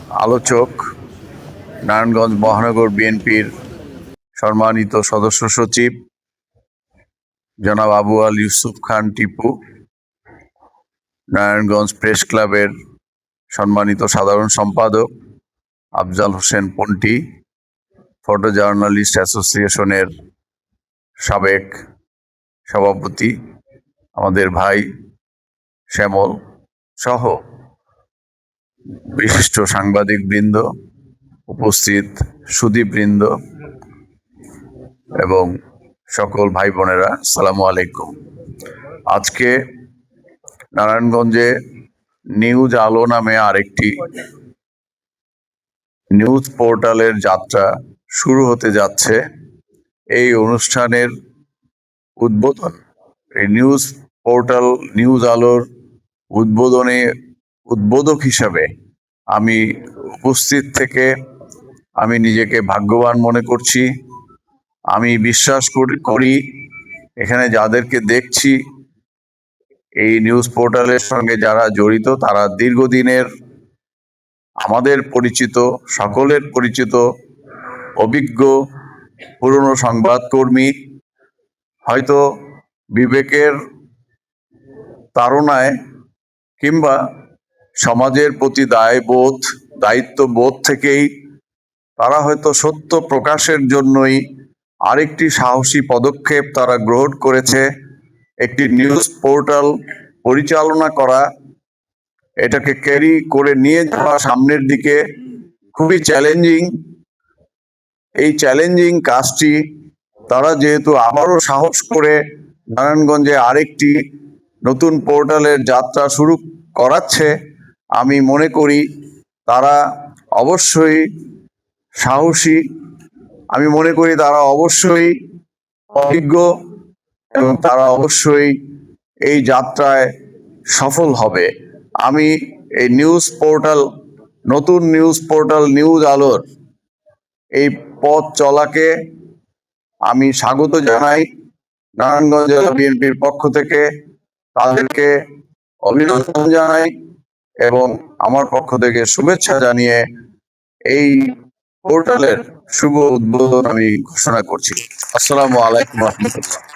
আলোচক নারায়ণগঞ্জ মহানগর বিএনপির সম্মানিত সদস্য সচিব জনাব আবু আল ইউসুফ খান টিপু, নারায়ণগঞ্জ প্রেস ক্লাবের সম্মানিত সাধারণ সম্পাদক আফজাল হোসেন পন্টি, ফটো জার্নালিস্ট অ্যাসোসিয়েশনের সাবেক সভাপতি আমাদের ভাই শ্যামল সহ বিশিষ্ট সাংবাদিক বৃন্দ, উপস্থিত সুধীবৃন্দ এবং সকল ভাই বোনেরা, আসসালামু আলাইকুম। আজকে নারায়ণগঞ্জে নিউজ আলো নামে আরেকটি নিউজ পোর্টালের যাত্রা শুরু হতে যাচ্ছে। এই অনুষ্ঠানের উদ্বোধন, এই নিউজ পোর্টাল নিউজ আলোর উদ্বোধক হিসাবে আমি উপস্থিত থেকে আমি নিজেকে ভাগ্যবান মনে করছি। আমি বিশ্বাস করি এখানে যাদেরকে দেখছি এই নিউজ পোর্টালের সঙ্গে যারা জড়িত তারা দীর্ঘদিনের আমাদের পরিচিত, সকলের পরিচিত অভিজ্ঞ পুরনো সংবাদকর্মী। হয়তো বিবেকের তাড়নায় কিংবা সমাজের প্রতি দায়িত্ববোধ থেকেই তারা হয়তো সত্য প্রকাশের জন্যই আরেকটি সাহসী পদক্ষেপ তারা গ্রহণ করেছে। একটি নিউজ পোর্টাল পরিচালনা করা, এটাকে ক্যারি করে নিয়ে যাওয়া সামনের দিকে খুবই চ্যালেঞ্জিং। এই চ্যালেঞ্জিং কাজটি তারা যেহেতু আবারও সাহস করে নারায়ণগঞ্জে আরেকটি নতুন পোর্টালের যাত্রা শুরু করাচ্ছে, আমি মনে করি তারা অবশ্যই সাহসী, আমি মনে করি তারা অবশ্যই অভিজ্ঞ এবং তারা অবশ্যই এই যাত্রায় সফল হবে। আমি এই নতুন নিউজ পোর্টাল নিউজ আলোর এই পথ চলাকে আমি স্বাগত জানাই। নারায়ণগঞ্জ জেলা বিএনপির পক্ষ থেকে তাদেরকে অভিনন্দন জানাই এবং আমার পক্ষ থেকে শুভেচ্ছা জানিয়ে এই পোর্টালের শুভ উদ্বোধন আমি ঘোষণা করছি। আসসালামু আলাইকুম রহমতুল্লাহ।